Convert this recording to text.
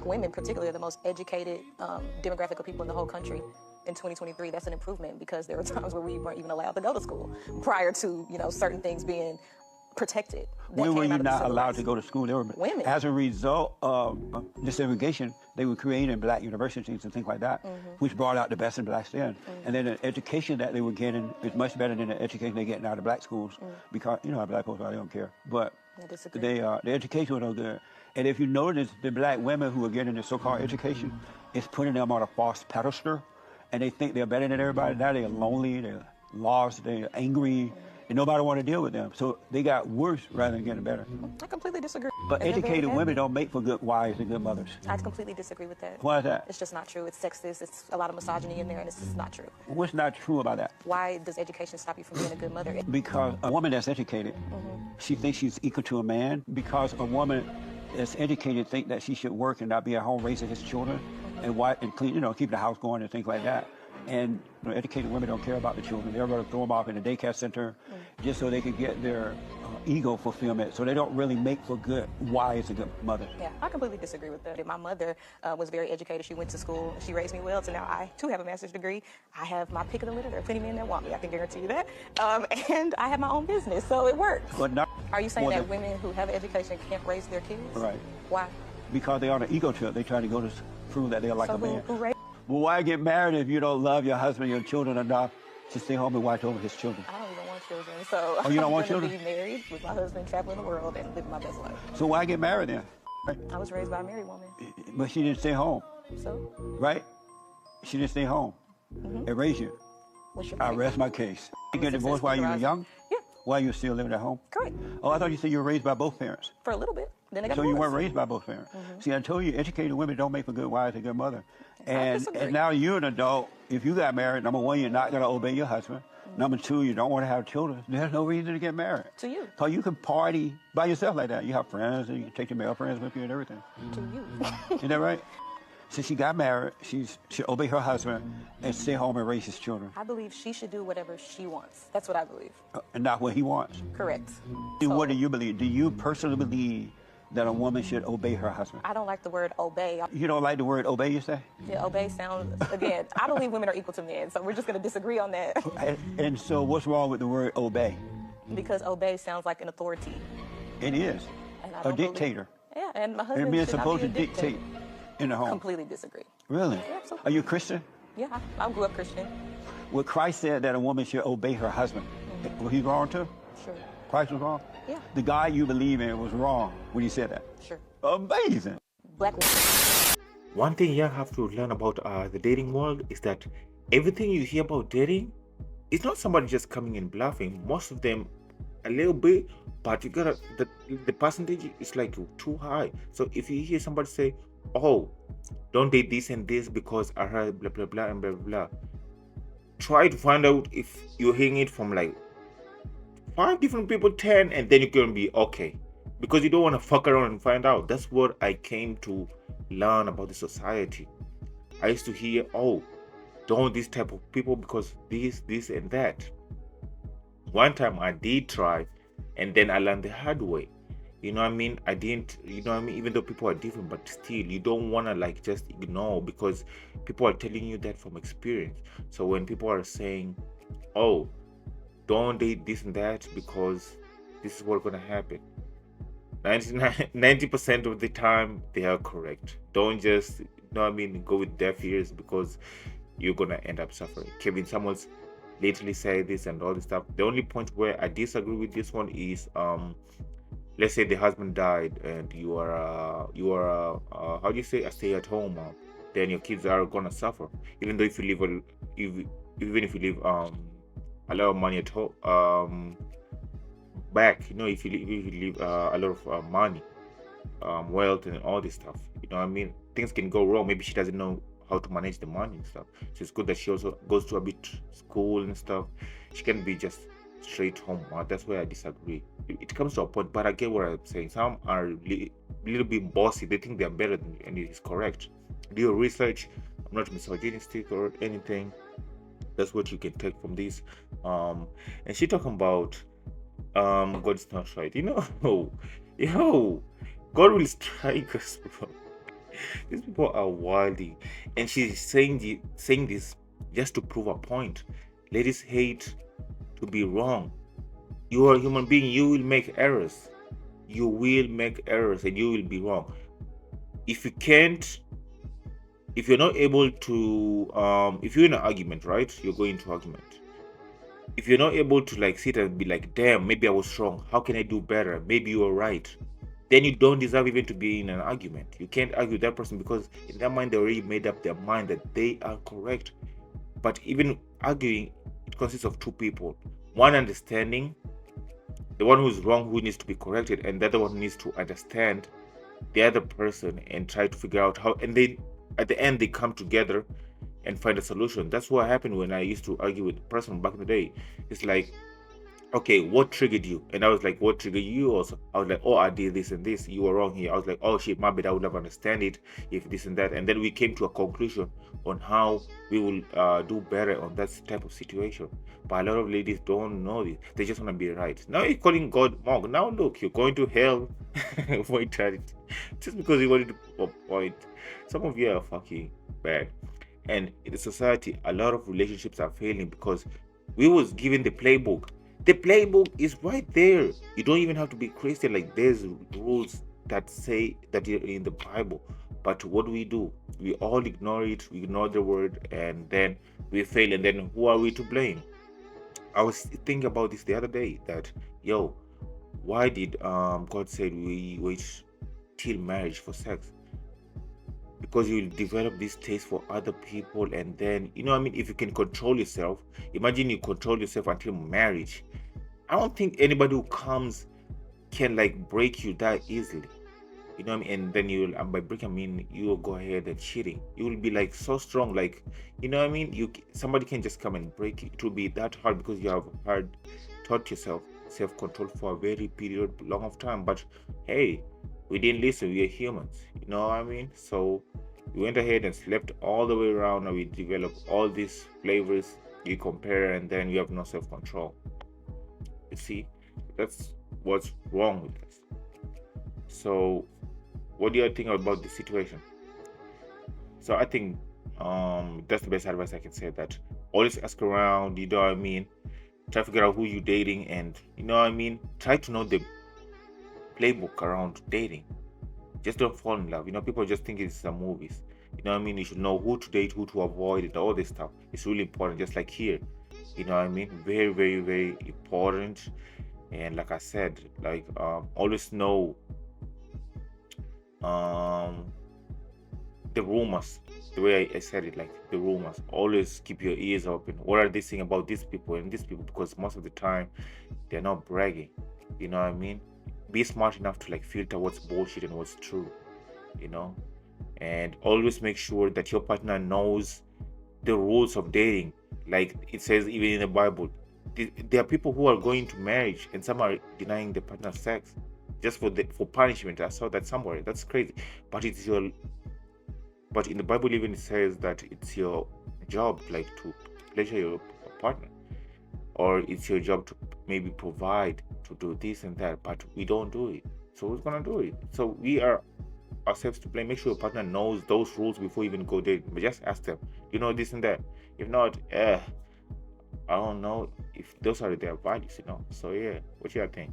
women particularly are the most educated demographic of people in the whole country. In 2023, that's an improvement because there were times where we weren't even allowed to go to school prior to, certain things being protected. When were you not allowed to go to school? There were women. As a result of this segregation, they were creating black universities and things like that, which brought out the best in blacks then. And then the education that they were getting is much better than the education they're getting out of black schools because, black folks, they don't care. But the education was no good. And if you notice, the black women who are getting the so-called education, it's putting them on a false pedestal. And they think they're better than everybody. Now they're lonely, they're lost, they're angry, and nobody want to deal with them. So they got worse rather than getting better. I completely disagree. But educated women don't make for good wives and good mothers. I completely disagree with that. Why is that? It's just not true. It's sexist. It's a lot of misogyny in there, and it's just not true. What's not true about that? Why does education stop you from being a good mother? Because a woman that's educated, she thinks she's equal to a man. Because a woman that's educated thinks that she should work and not be at home raising his children and clean, keep the house going and things like that. And educated women don't care about the children. They're going to throw them off in a daycare center just so they can get their ego fulfillment. So they don't really make for good wives and good mother. Yeah, I completely disagree with that. My mother was very educated. She went to school. She raised me well. So now I, too, have a master's degree. I have my pick of the litter. There are plenty of men that want me. I can guarantee you that. And I have my own business, so it works. But not Are you saying that women who have an education can't raise their kids? Right. Why? Because they're on an ego trip. They try to go to prove that they're like so a man. Well, why get married if you don't love your husband, your children enough to stay home and watch over his children? I don't even want children, so you don't want I'm children? Be married with my husband, traveling the world, and living my best life. So why get married then? I was raised by a married woman. But she didn't stay home. So? Right? She didn't stay home and raise you. I rest my case. You get divorced while you were young? Yeah. While you were still living at home? Correct. Oh, I thought you said you were raised by both parents. For a little bit. Then I got So divorced. you weren't raised by both parents. See, I told you, educated women don't make for good wives and good mother. And disagree. now you're an adult. If you got married, number one, you're not going to obey your husband. Number two, you don't want to have children. There's no reason to get married. To you. Because you can party by yourself like that. You have friends, and you can take your male friends with you and everything. To you. Isn't that right? Since she got married, she should obey her husband and stay home and raise his children. I believe she should do whatever she wants. That's what I believe. And not what he wants. Correct. What do you believe? Do you personally believe that a woman should obey her husband? I don't like the word obey. You don't like the word obey, you say? Yeah, obey sounds, again, I believe women are equal to men, so we're just going to disagree on that. And so what's wrong with the word obey? Because obey sounds like an authority. It is. And I A don't dictator. Yeah, and my husband And being should not supposed be to a dictator. dictate in the home. Completely disagree. Really? Yeah, absolutely. Are you a Christian? Yeah, I grew up Christian. Well, Christ said that a woman should obey her husband. Was he wrong too? Sure. Christ was wrong? Yeah. The God you believe in was wrong when he said that. Sure. Amazing. Black One thing you have to learn about the dating world is that everything you hear about dating, it's not somebody just coming and bluffing. Most of them a little bit, but you gotta the percentage is like too high. So if you hear somebody say, "Oh, don't date this and this because I heard blah blah blah and blah blah blah," try to find out if you're hearing it from like 5 different people, 10, and then you're gonna be okay, because you don't want to fuck around and find out. That's what I came to learn about the society. I used to hear, "Oh, don't this type of people because this and that." One time I did try, and then I learned the hard way. You know what I mean? I didn't, you know what I mean? Even though people are different, but still, you don't want to like just ignore, because people are telling you that from experience. So when people are saying, "Oh, don't date this and that because this is what's going to happen," 90% of the time, they are correct. Don't just, you know what I mean, go with deaf ears, because you're going to end up suffering. Kevin Samuels literally said this and all this stuff. The only point where I disagree with this one is, let's say the husband died and you are how do you say, a stay-at-home mom, then your kids are gonna suffer, even though if you leave even if you leave a lot of money at home back, you know, if you leave a lot of money, wealth and all this stuff, you know what I mean, things can go wrong. Maybe she doesn't know how to manage the money and stuff, so it's good that she also goes to a bit school and stuff. She can be just straight home. That's where I disagree. It comes to a point, but I get what I'm saying. Some are a little bit bossy. They think they're better than you, and it is correct. Do your research. I'm not misogynistic or anything. That's what you can take from this. And she talking about God's not right. You know, God will strike us, bro. These people are wilding, and she's saying this just to prove a point. Ladies hate to be wrong. You are a human being. You will make errors. You will make errors, and you will be wrong. If you're not able to, if you're in an argument, right? You're going to argument. If you're not able to like sit and be like, damn, maybe I was wrong. How can I do better? Maybe you were right. Then you don't deserve even to be in an argument. You can't argue with that person because in their mind they already made up their mind that they are correct. But even arguing, it consists of two people. One understanding, the one who's wrong, who needs to be corrected, and the other one needs to understand the other person and try to figure out how, and they at the end they come together and find a solution. That's what happened when I used to argue with a person back in the day. It's like, okay, what triggered you? And I was like, what triggered you also? I was like, oh, I did this and this. You were wrong here. I was like, oh shit, my bad. I would never understand it if this and that. And then we came to a conclusion on how we will do better on that type of situation. But a lot of ladies don't know this. They just want to be right. Now you're calling God monk. Now look, you're going to hell for eternity. Just because you wanted to prove a point. Some of you are fucking bad. And in the society, a lot of relationships are failing because we was given the playbook. The playbook is right there. You don't even have to be Christian. Like there's rules that say that you're in the Bible. But what do? We all ignore it. We ignore the word, and then we fail. And then who are we to blame? I was thinking about this the other day. That why did God said we wait till marriage for sex? Because you will develop this taste for other people, and then if you can control yourself, imagine you control yourself until marriage. I don't think anybody who comes can like break you that easily, and then you will, by break I mean you will go ahead and cheating. You will be like so strong, like somebody can just come and break you. It will be that hard because you have taught yourself self-control for a very long of time. But hey, we didn't listen. We are humans, so we went ahead and slept all the way around, and we developed all these flavors. You compare, and then you have no self-control. You see, that's what's wrong with us. So what do you think about this situation? So I think that's the best advice I can say, that always ask around, try to figure out who you're dating, and try to know the playbook around dating. Just don't fall in love. People just think it's some movies. You should know who to date, who to avoid, and all this stuff. It's really important, just like here. Very, very, very important. And like I said, always know the rumors. The way I said it, like the rumors. Always keep your ears open. What are they saying about these people and these people? Because most of the time they're not bragging. Be smart enough to like filter what's bullshit and what's true. And always make sure that your partner knows the rules of dating. Like it says even in the Bible, there are people who are going to marriage and some are denying the partner sex just for punishment. I saw that somewhere. That's crazy. But in the Bible even it says that it's your job like to pleasure your partner, or it's your job to maybe provide, to do this and that, but we don't do it. So who's gonna do it? So we are ourselves to blame. Make sure your partner knows those rules before you even go date. But just ask them, this and that. If not, I don't know if those are their values, So yeah, what you think?